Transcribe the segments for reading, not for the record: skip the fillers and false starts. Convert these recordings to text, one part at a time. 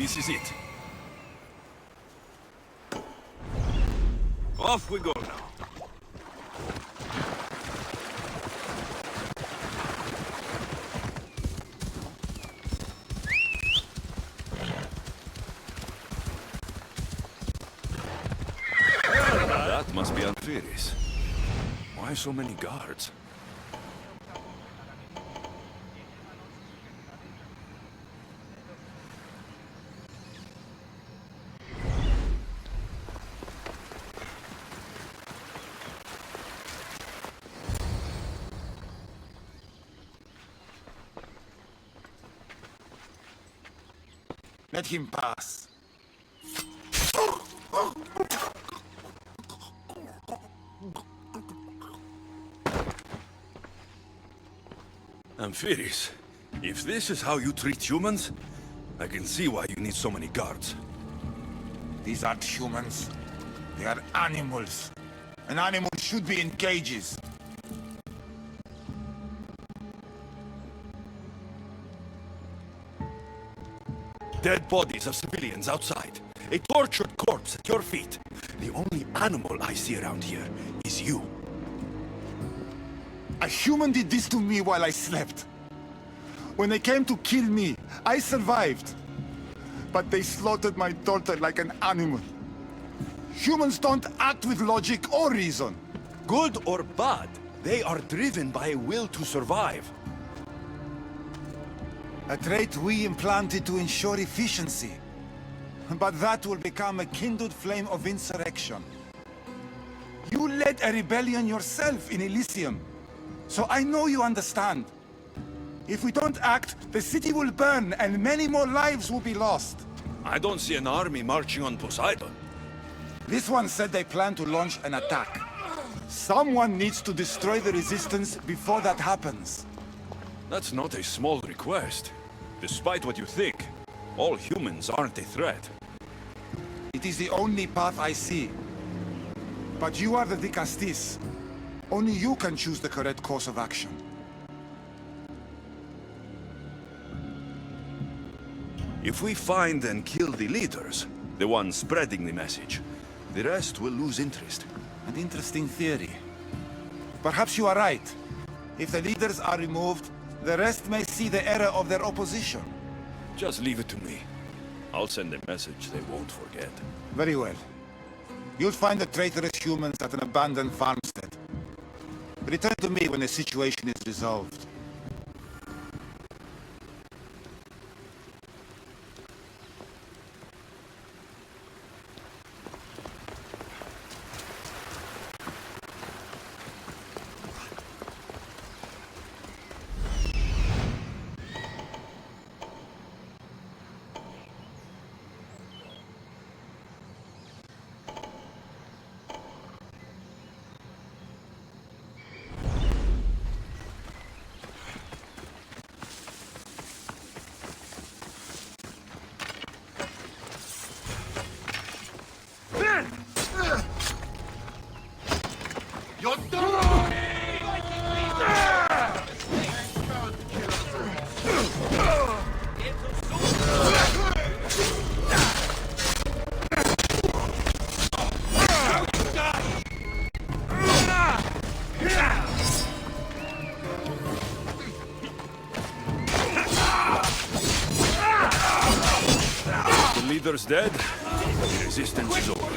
this is it. Off we go now. That must be Alfiris. Why so many guards? Let him pass. Alfiris, if this is how you treat humans, I can see why you need so many guards. These aren't humans. They are animals. An animal should be in cages. Dead bodies of civilians outside. A tortured corpse at your feet. The only animal I see around here is you. A human did this to me while I slept. When they came to kill me, I survived. But they slaughtered my daughter like an animal. Humans don't act with logic or reason. Good or bad, they are driven by a will to survive. A trait we implanted to ensure efficiency. But that will become a kindled flame of insurrection. You led a rebellion yourself in Elysium. So I know you understand. If we don't act, the city will burn and many more lives will be lost. I don't see an army marching on Poseidon. This one said they plan to launch an attack. Someone needs to destroy the resistance before that happens. That's not a small request. Despite what you think, all humans aren't a threat. It is the only path I see. But you are the Dicastis. Only you can choose the correct course of action. If we find and kill the leaders, the ones spreading the message, the rest will lose interest. An interesting theory. Perhaps you are right. If the leaders are removed, the rest may see the error of their opposition. Just leave it to me. I'll send a message they won't forget. Very well. You'll find the traitorous humans at an abandoned farmstead. Return to me when the situation is resolved. Leader's dead, the resistance is over.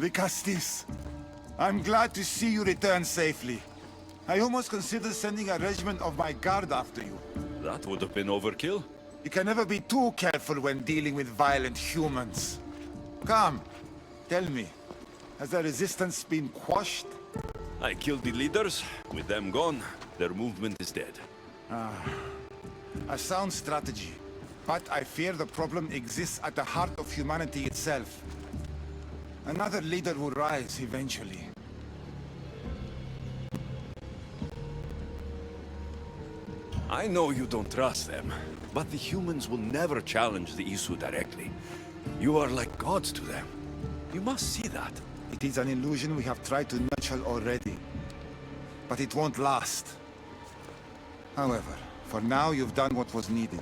Vicastis, I'm glad to see you return safely. I almost considered sending a regiment of my guard after you. That would have been overkill. You can never be too careful when dealing with violent humans. Come, tell me, has the resistance been quashed? I killed the leaders. With them gone, their movement is dead. A sound strategy. But I fear the problem exists at the heart of humanity itself. Another leader will rise eventually. I know you don't trust them, but the humans will never challenge the Isu directly. You are like gods to them. You must see that. It is an illusion we have tried to nurture already. But it won't last. However, for now you've done what was needed.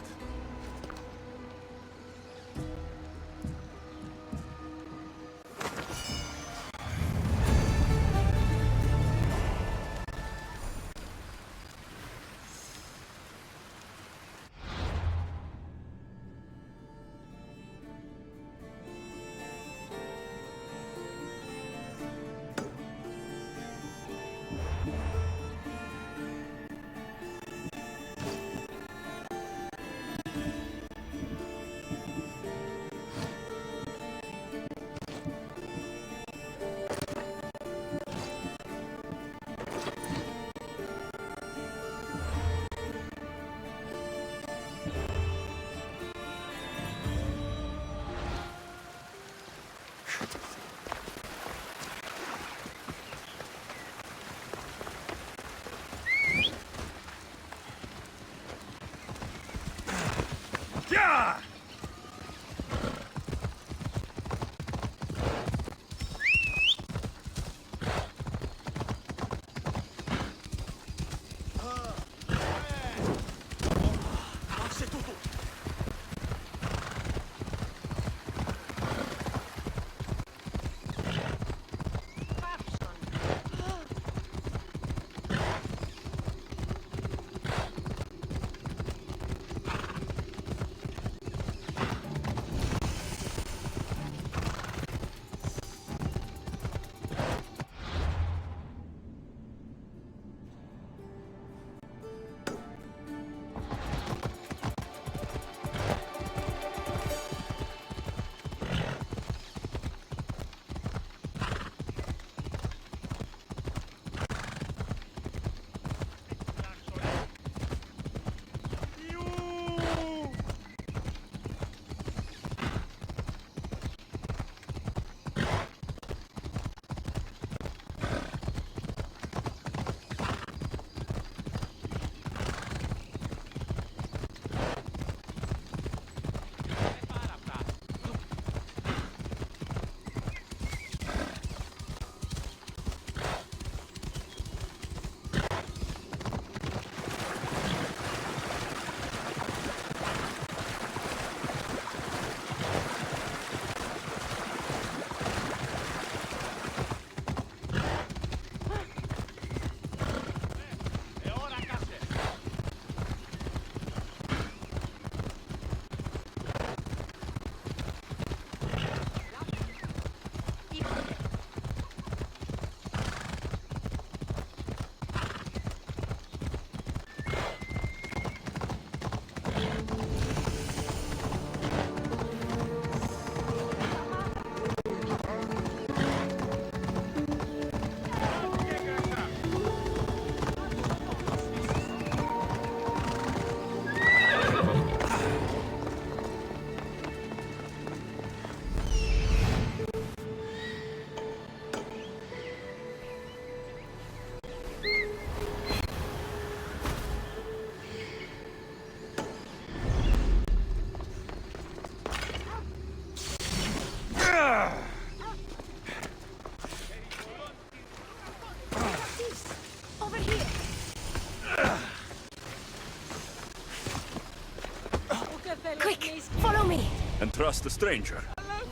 and trust a stranger.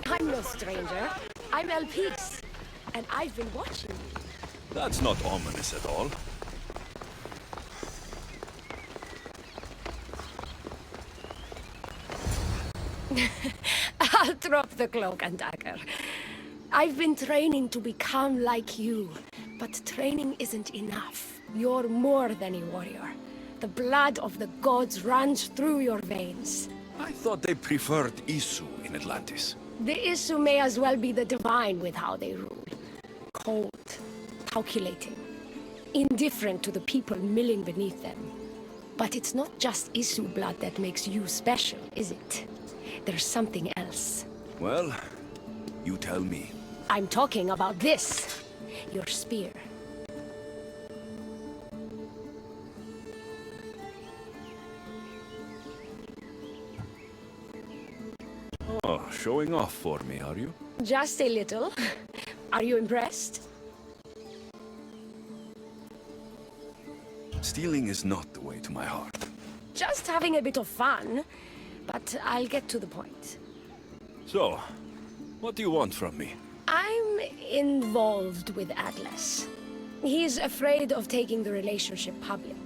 I'm no stranger. I'm Elpis, and I've been watching you. That's not ominous at all. I'll drop the cloak and dagger. I've been training to become like you, but training isn't enough. You're more than a warrior. The blood of the gods runs through your veins. I thought they preferred Isu in Atlantis. The Isu may as well be the divine with how they rule. Cold, calculating, indifferent to the people milling beneath them. But it's not just Isu blood that makes you special, is it? There's something else. Well, you tell me. I'm talking about this. Your spear. Oh, showing off for me, are you? Just a little. Are you impressed? Stealing is not the way to my heart. Just having a bit of fun. But I'll get to the point. So, what do you want from me? I'm involved with Atlas. He's afraid of taking the relationship public.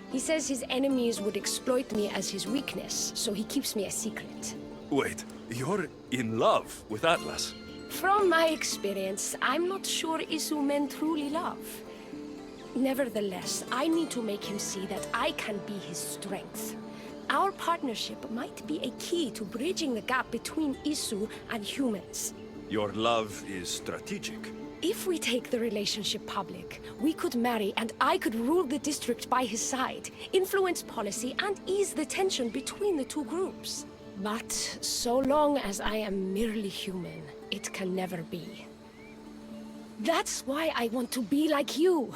He says his enemies would exploit me as his weakness, so he keeps me a secret. Wait, you're in love with Atlas? From my experience, I'm not sure Isu men truly love. Nevertheless, I need to make him see that I can be his strength. Our partnership might be a key to bridging the gap between Isu and humans. Your love is strategic. If we take the relationship public, we could marry and I could rule the district by his side, influence policy and ease the tension between the two groups. But so long as I am merely human, it can never be. That's why I want to be like you.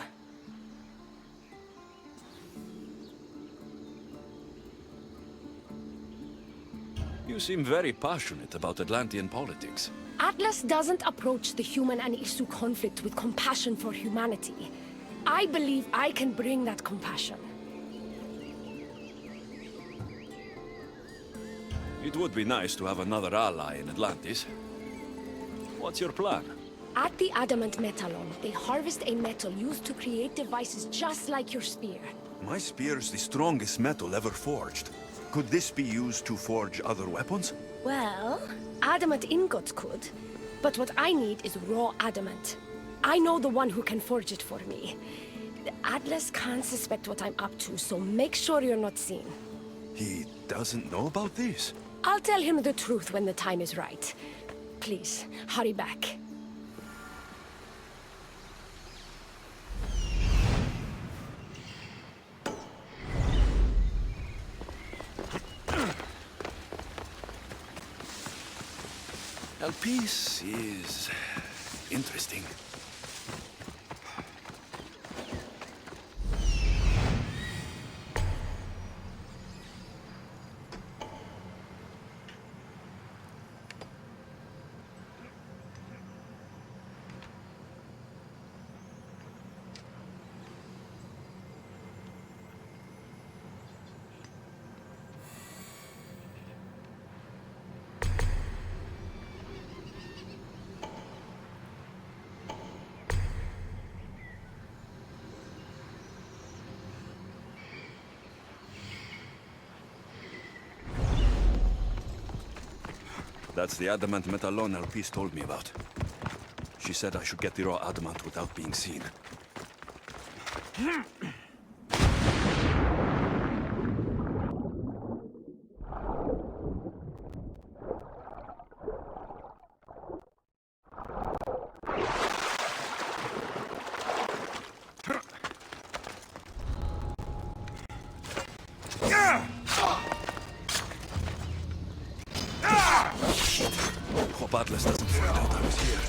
You seem very passionate about Atlantean politics. Atlas doesn't approach the human and Isu conflict with compassion for humanity. I believe I can bring that compassion. It would be nice to have another ally in Atlantis. What's your plan? At the Adamant Metallon, they harvest a metal used to create devices just like your spear. My spear's the strongest metal ever forged. Could this be used to forge other weapons? Well, adamant ingots could, but what I need is raw adamant. I know the one who can forge it for me. The Atlas can't suspect what I'm up to, so make sure you're not seen. He doesn't know about this? I'll tell him the truth when the time is right. Please, hurry back. Elpis is interesting. That's the adamant metallon Elpis told me about. She said I should get the raw adamant without being seen. Hope Atlas doesn't find out I was here.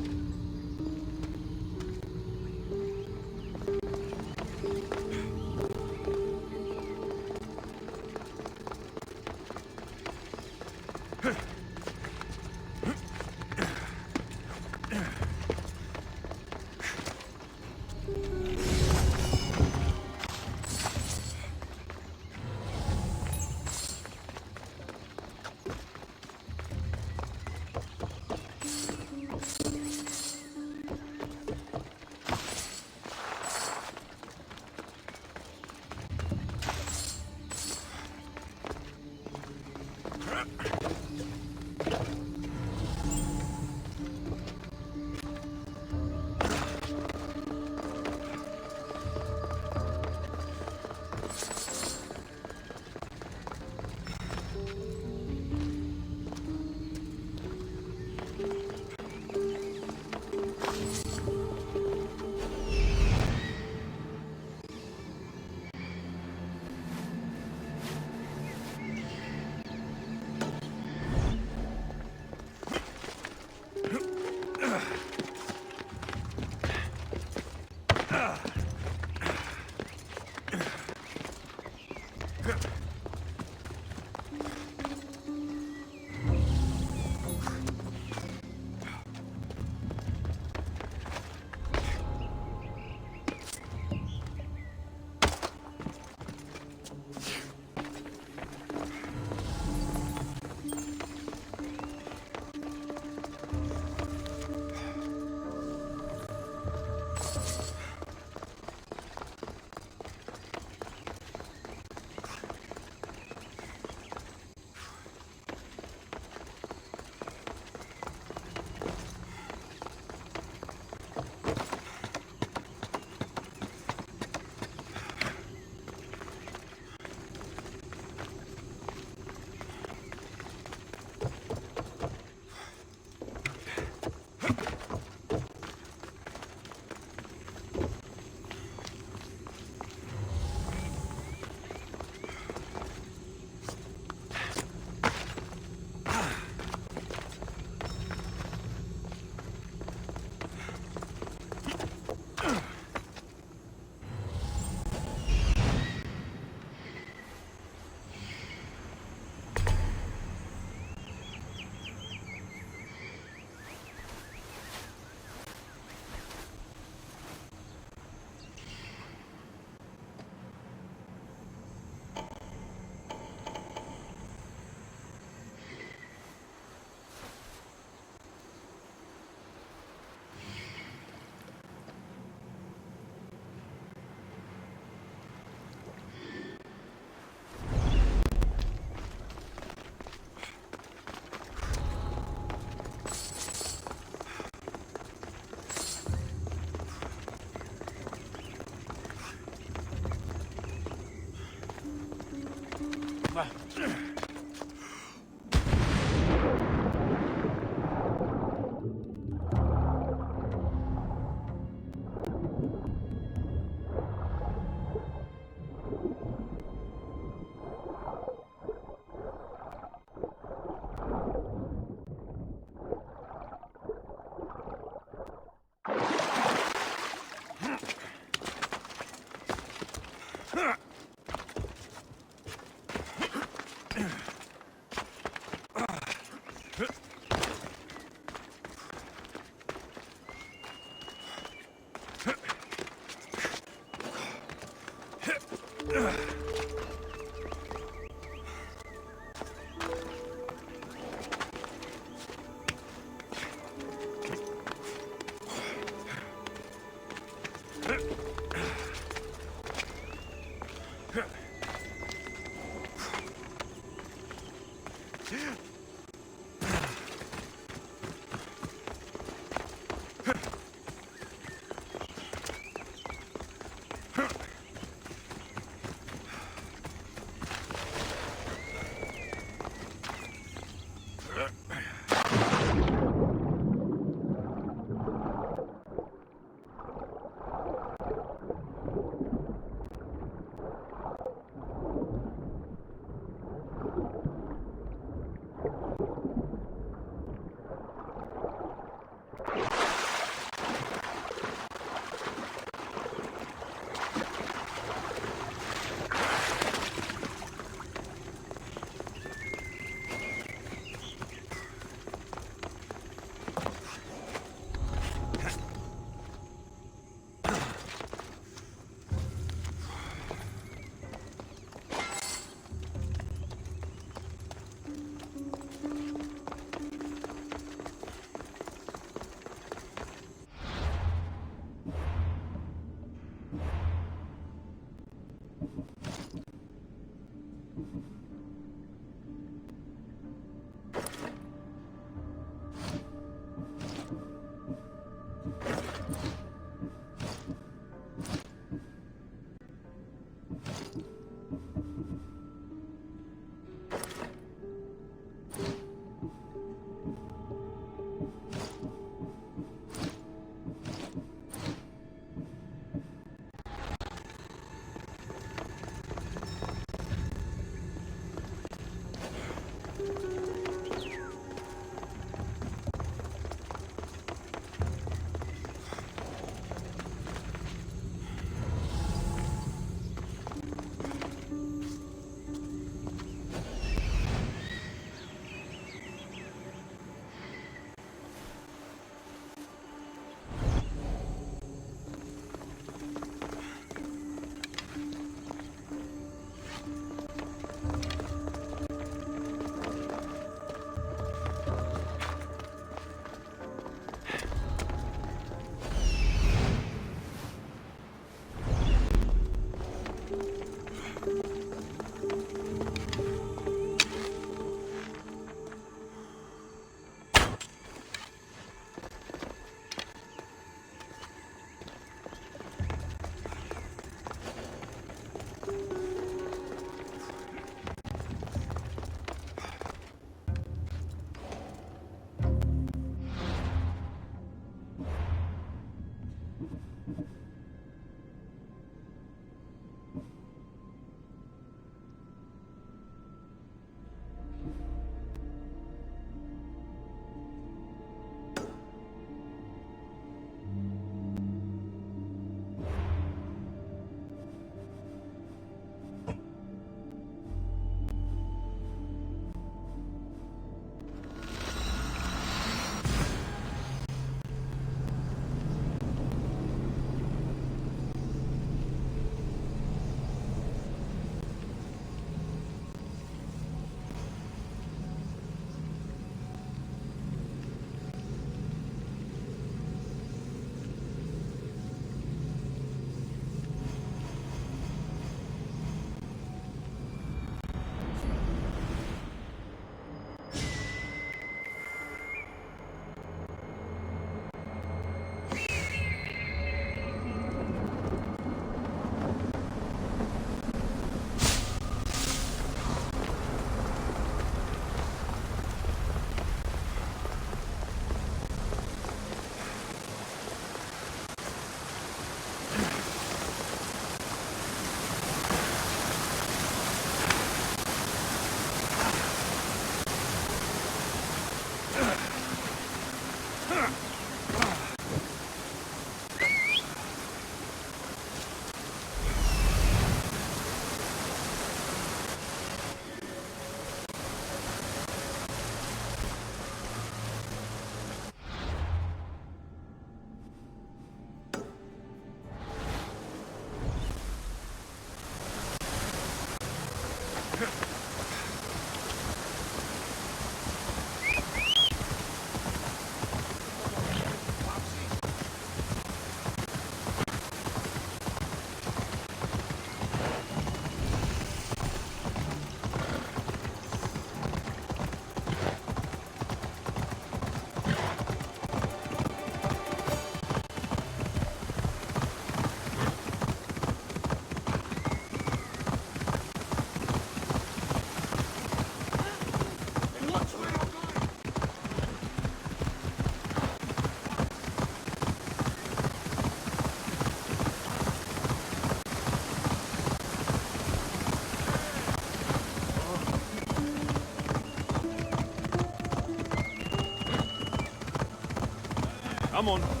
Come on.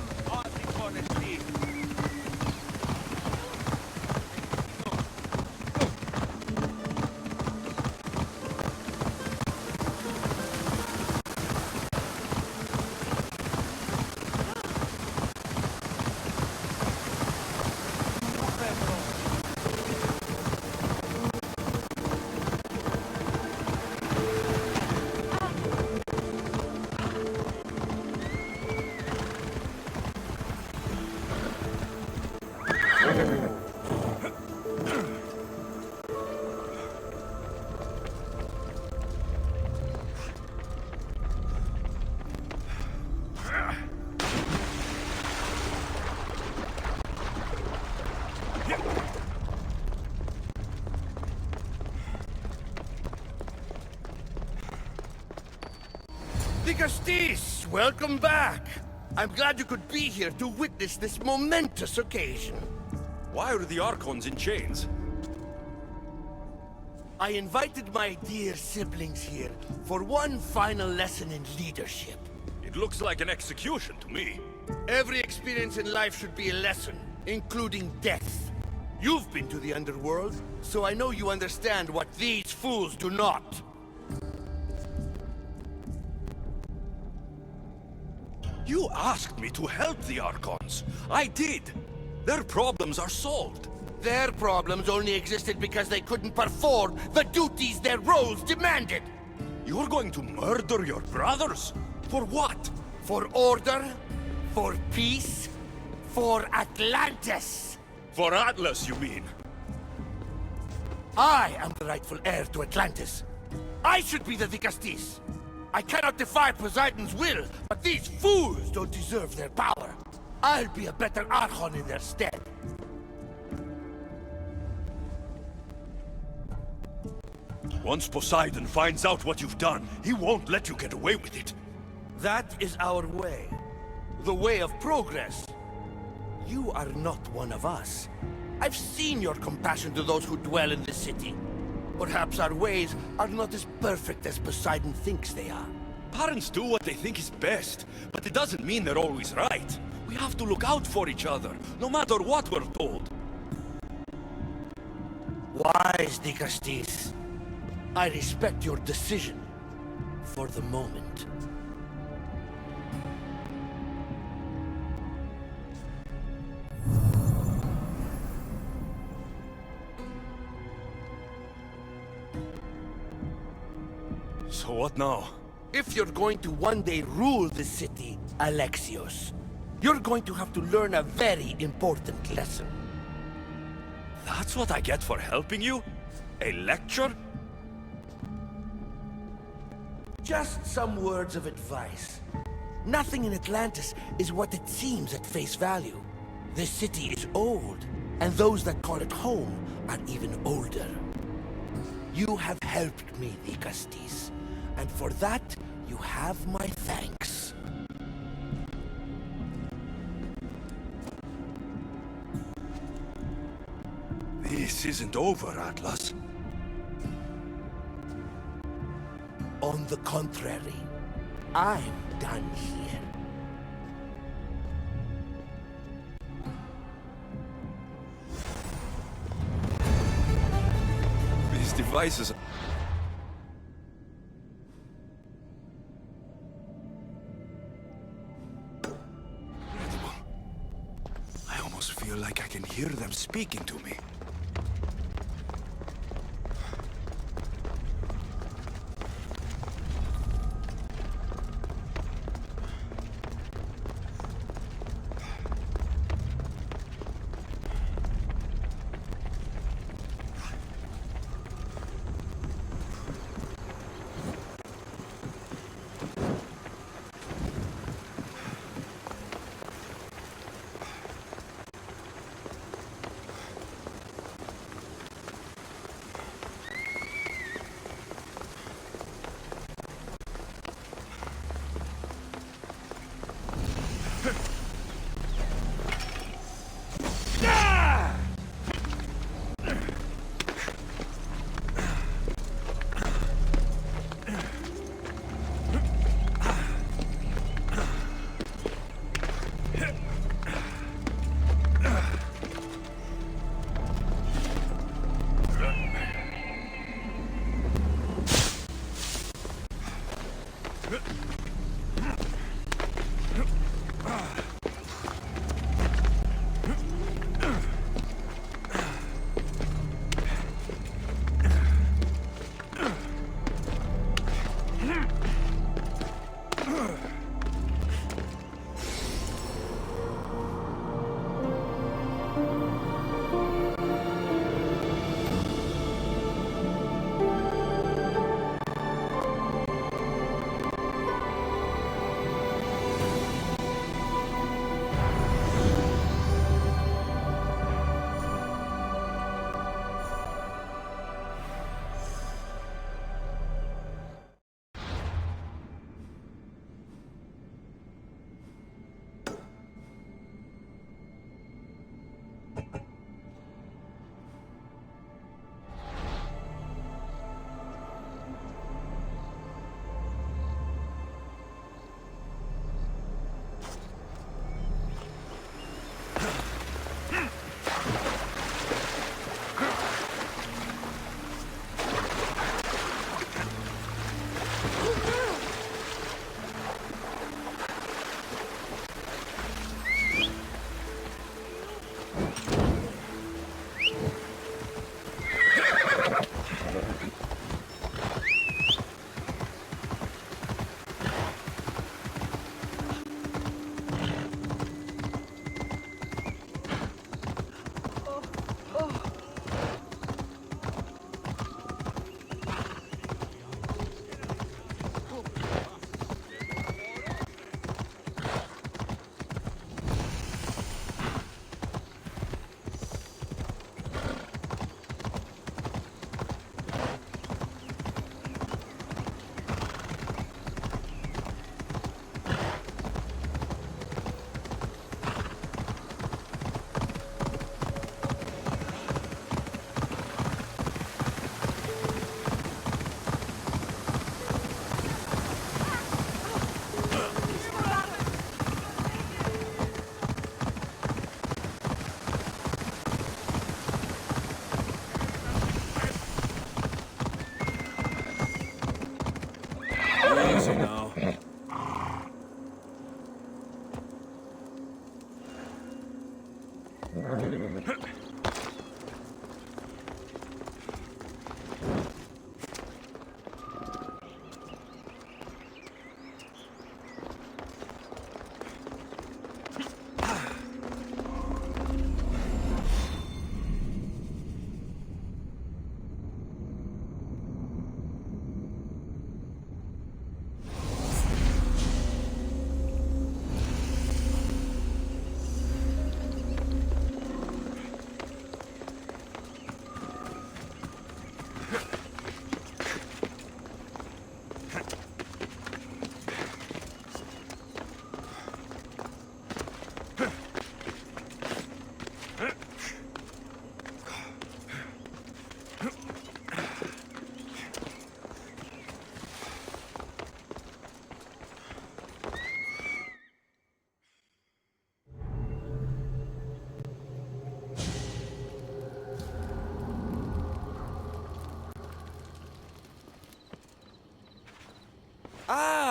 Justice, welcome back. I'm glad you could be here to witness this momentous occasion. Why are the Archons in chains? I invited my dear siblings here for one final lesson in leadership. It looks like an execution to me. Every experience in life should be a lesson, including death. You've been to the underworld, so I know you understand what these fools do not. You asked me to help the Archons. I did. Their problems are solved. Their problems only existed because they couldn't perform the duties their roles demanded. You're going to murder your brothers? For what? For order, for peace, for Atlantis. For Atlas, you mean? I am the rightful heir to Atlantis. I should be the Vicastis. I cannot defy Poseidon's will, but these fools don't deserve their power. I'll be a better Archon in their stead. Once Poseidon finds out what you've done, he won't let you get away with it. That is our way. The way of progress. You are not one of us. I've seen your compassion to those who dwell in the city. Perhaps our ways are not as perfect as Poseidon thinks they are. Parents do what they think is best, but it doesn't mean they're always right. We have to look out for each other, no matter what we're told. Wise, Dicastis. I respect your decision for the moment. So what now? If you're going to one day rule the city, Alexios, you're going to have to learn a very important lesson. That's what I get for helping you? A lecture? Just some words of advice. Nothing in Atlantis is what it seems at face value. This city is old, and those that call it home are even older. You have helped me, Dicastis, and for that, you have my thanks. This isn't over, Atlas. On the contrary, I'm done here. These devices... Incredible. I almost feel like I can hear them speaking to me.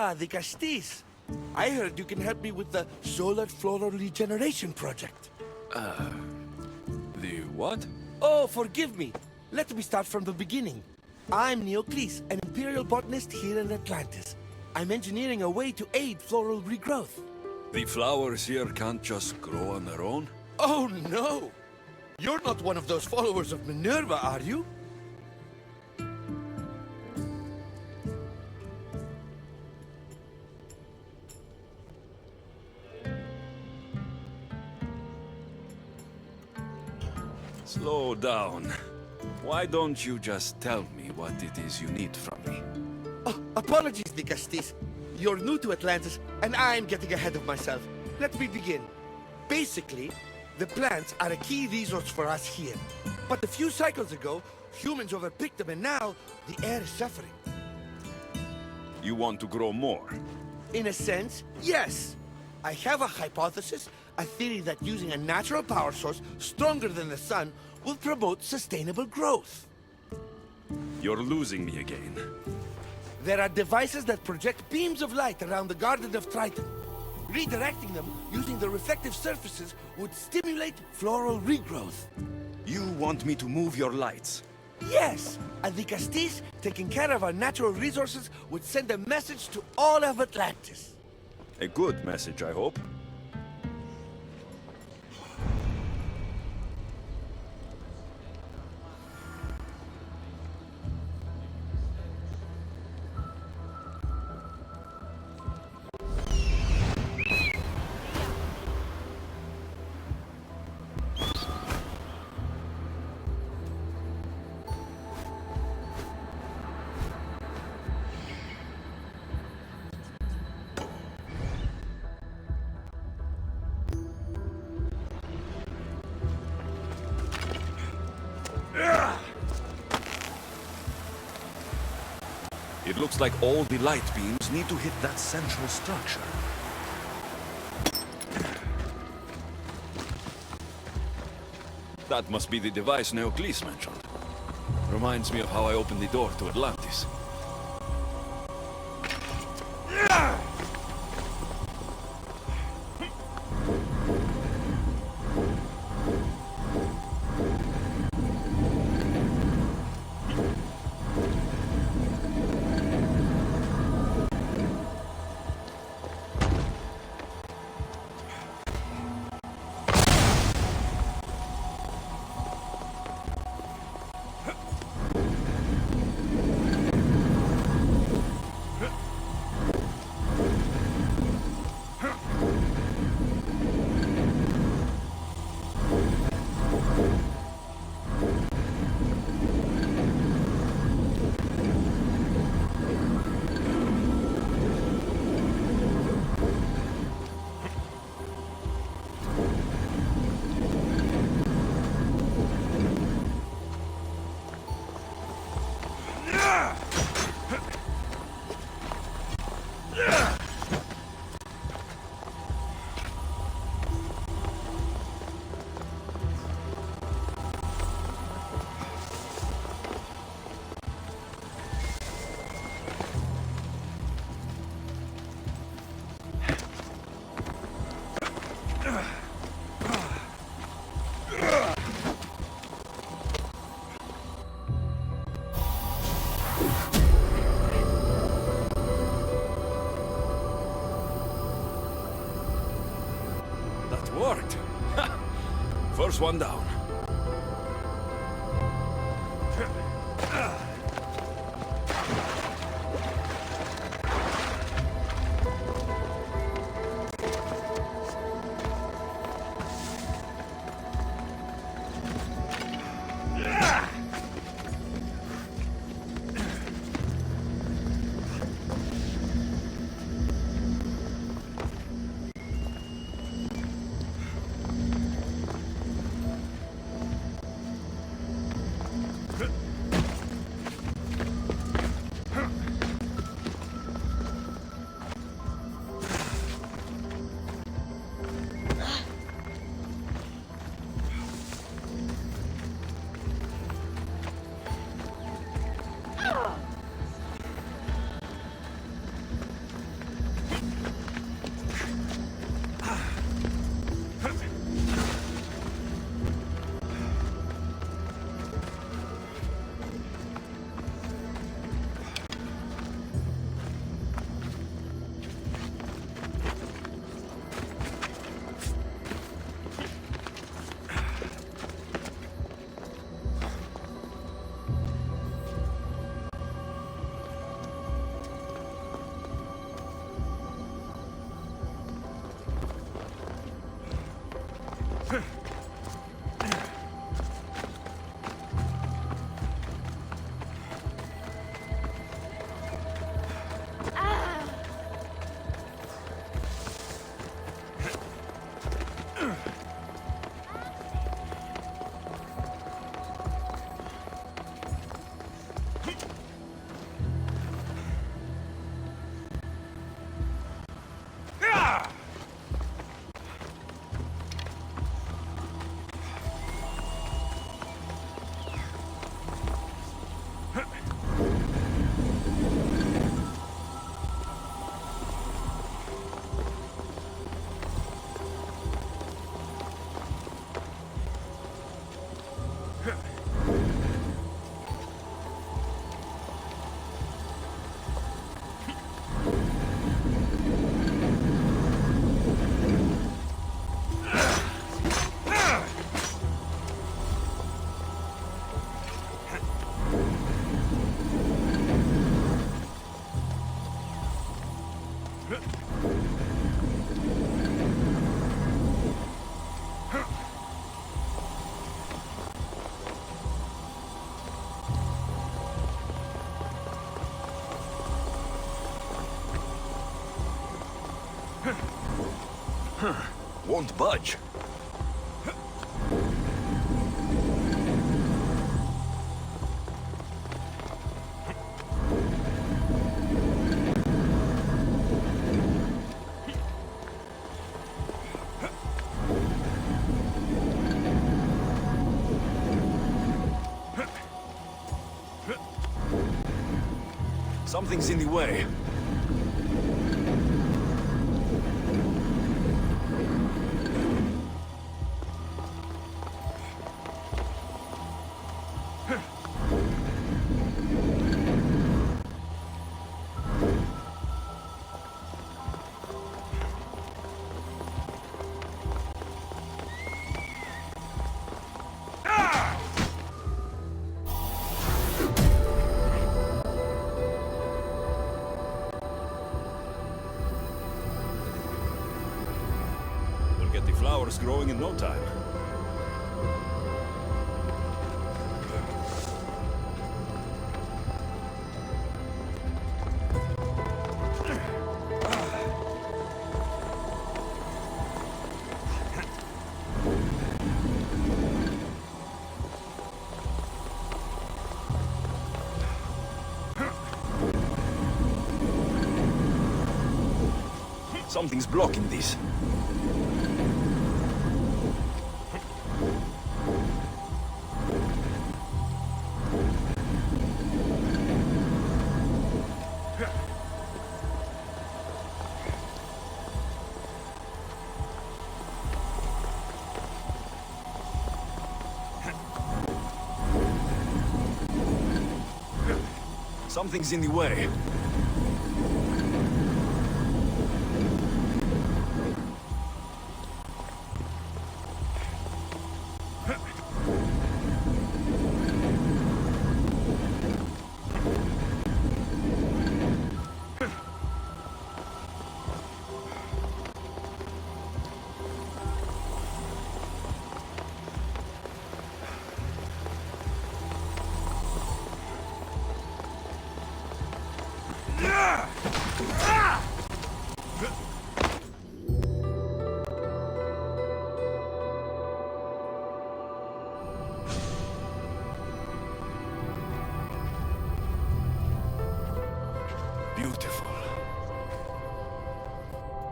Ah, the Castis. I heard you can help me with the solar floral regeneration project. The what? Oh, forgive me. Let me start from the beginning. I'm Neocles, an imperial botanist here in Atlantis. I'm engineering a way to aid floral regrowth. The flowers here can't just grow on their own? Oh, no! You're not one of those followers of Minerva, are you? Slow down. Why don't you just tell me what it is you need from me? Oh, apologies, the Castis. You're new to Atlantis, and I'm getting ahead of myself. Let me begin. Basically, the plants are a key resource for us here. But a few cycles ago, humans overpicked them, and now the air is suffering. You want to grow more? In a sense, yes. I have a hypothesis, a theory that using a natural power source stronger than the sun will promote sustainable growth. You're losing me again. There are devices that project beams of light around the Garden of Triton. Redirecting them using the reflective surfaces would stimulate floral regrowth. You want me to move your lights? Yes, and the Castis, taking care of our natural resources, would send a message to all of Atlantis. A good message, I hope. It looks like all the light beams need to hit that central structure. That must be the device Neocles mentioned. Reminds me of how I opened the door to Atlantis. That worked. First one down. Won't budge. Something's in the way. We'll get the flowers growing in no time. Something's blocking this. Something's in the way. Beautiful.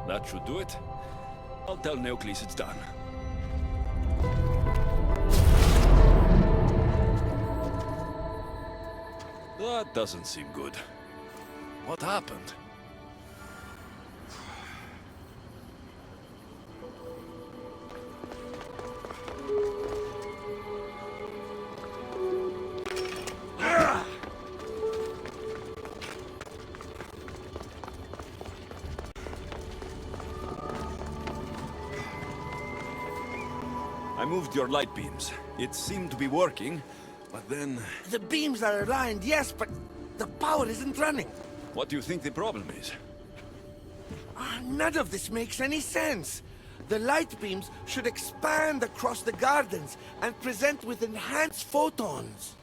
That should do it. I'll tell Neocles it's done. That doesn't seem good. What happened? I moved your light beams. It seemed to be working, but then... The beams are aligned, yes, but the power isn't running. What do you think the problem is? None of this makes any sense. The light beams should expand across the gardens and present with enhanced photons.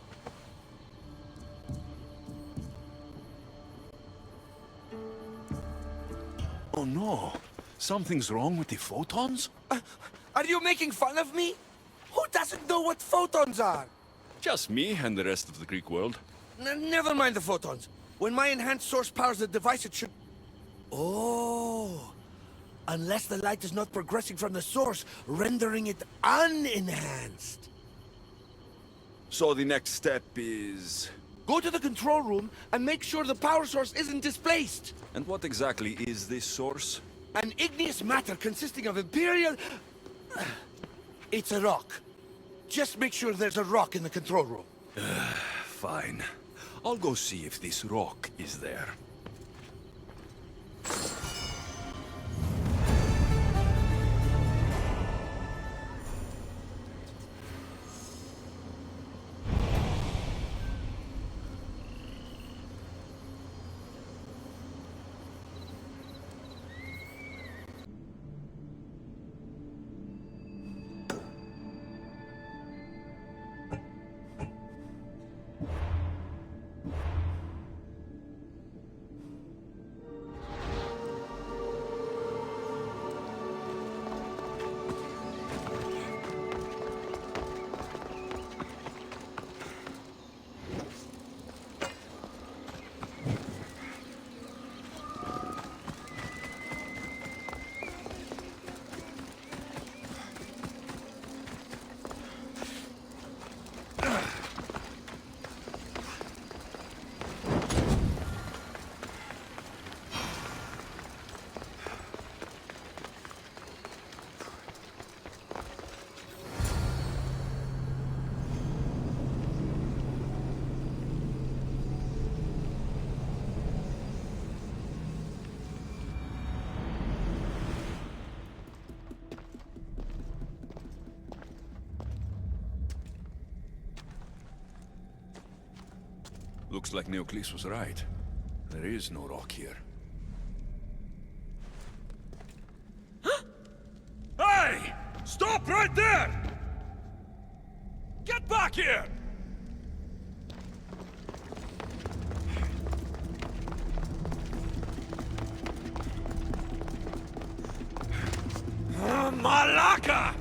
Oh no! Something's wrong with the photons? Are you making fun of me? Who doesn't know what photons are? Just me and the rest of the Greek world. Never mind the photons. When my enhanced source powers the device, it should... Oh! Unless the light is not progressing from the source, rendering it unenhanced. So the next step is... Go to the control room and make sure the power source isn't displaced. And what exactly is this source? An igneous matter consisting of Imperial... It's a rock. Just make sure there's a rock in the control room. Fine. I'll go see if this rock is there. Looks like Neoclis was right. There is no rock here. Hey! Stop right there! Get back here! Malaka!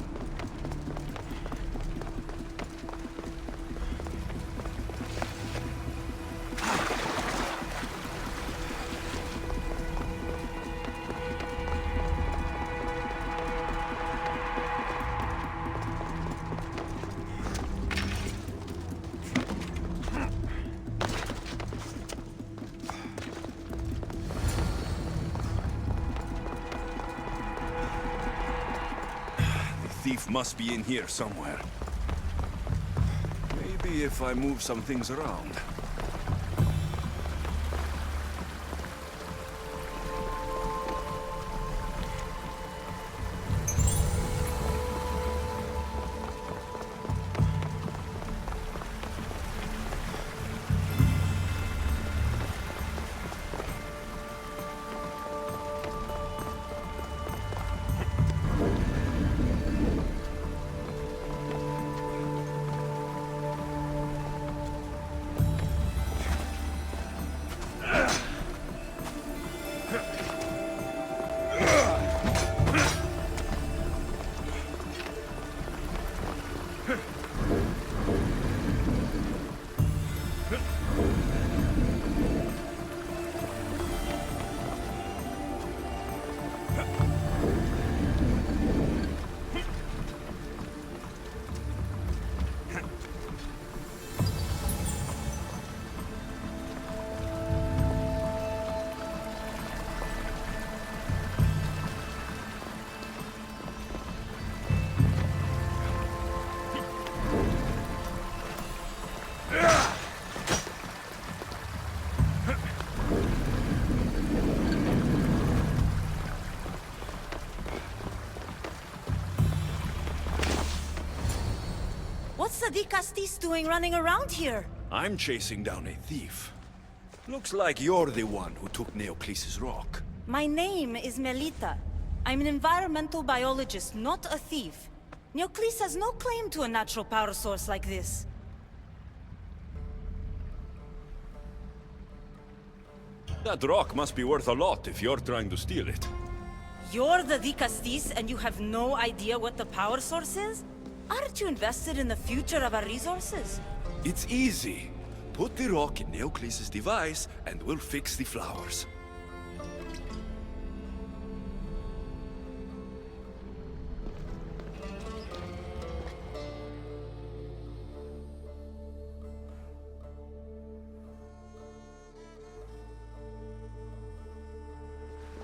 Thief must be in here somewhere. Maybe if I move some things around. What's the Dicastis doing running around here? I'm chasing down a thief. Looks like you're the one who took Neoclis' rock. My name is Melita. I'm an environmental biologist, not a thief. Neoclis has no claim to a natural power source like this. That rock must be worth a lot if you're trying to steal it. You're the Dicastis and you have no idea what the power source is? Aren't you invested in the future of our resources? It's easy. Put the rock in Neoclis' device and we'll fix the flowers.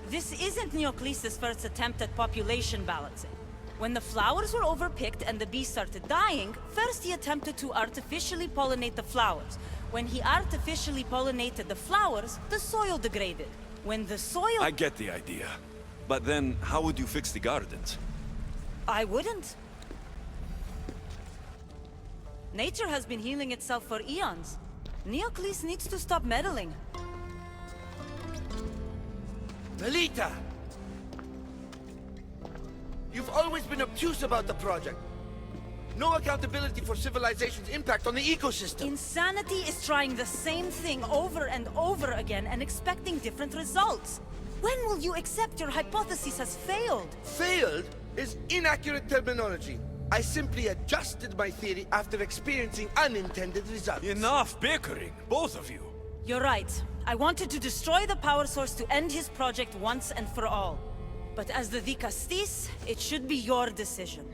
This isn't Neoclis' first attempt at population balancing. When the flowers were overpicked and the bees started dying, first he attempted to artificially pollinate the flowers. When he artificially pollinated the flowers, the soil degraded. When the soil... I get the idea. But then, how would you fix the gardens? I wouldn't. Nature has been healing itself for eons. Neoclis needs to stop meddling. Melita! You've always been obtuse about the project. No accountability for civilization's impact on the ecosystem. Insanity is trying the same thing over and over again and expecting different results. When will you accept your hypothesis has failed? Failed is inaccurate terminology. I simply adjusted my theory after experiencing unintended results. Enough bickering, both of you. You're right. I wanted to destroy the power source to end his project once and for all. But as the Dicastis, it should be your decision.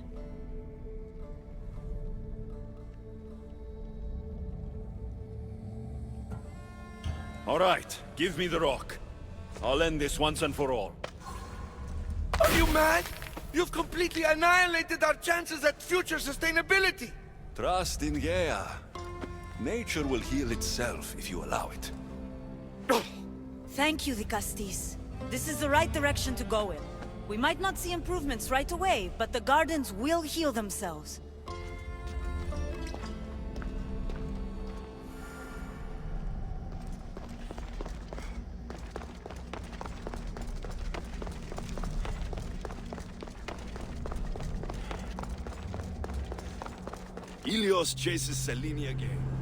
All right, give me the rock. I'll end this once and for all. Are you mad? You've completely annihilated our chances at future sustainability! Trust in Gaia. Nature will heal itself if you allow it. Thank you, Dicastis. This is the right direction to go in. We might not see improvements right away, but the gardens will heal themselves. Helios chases Selene again.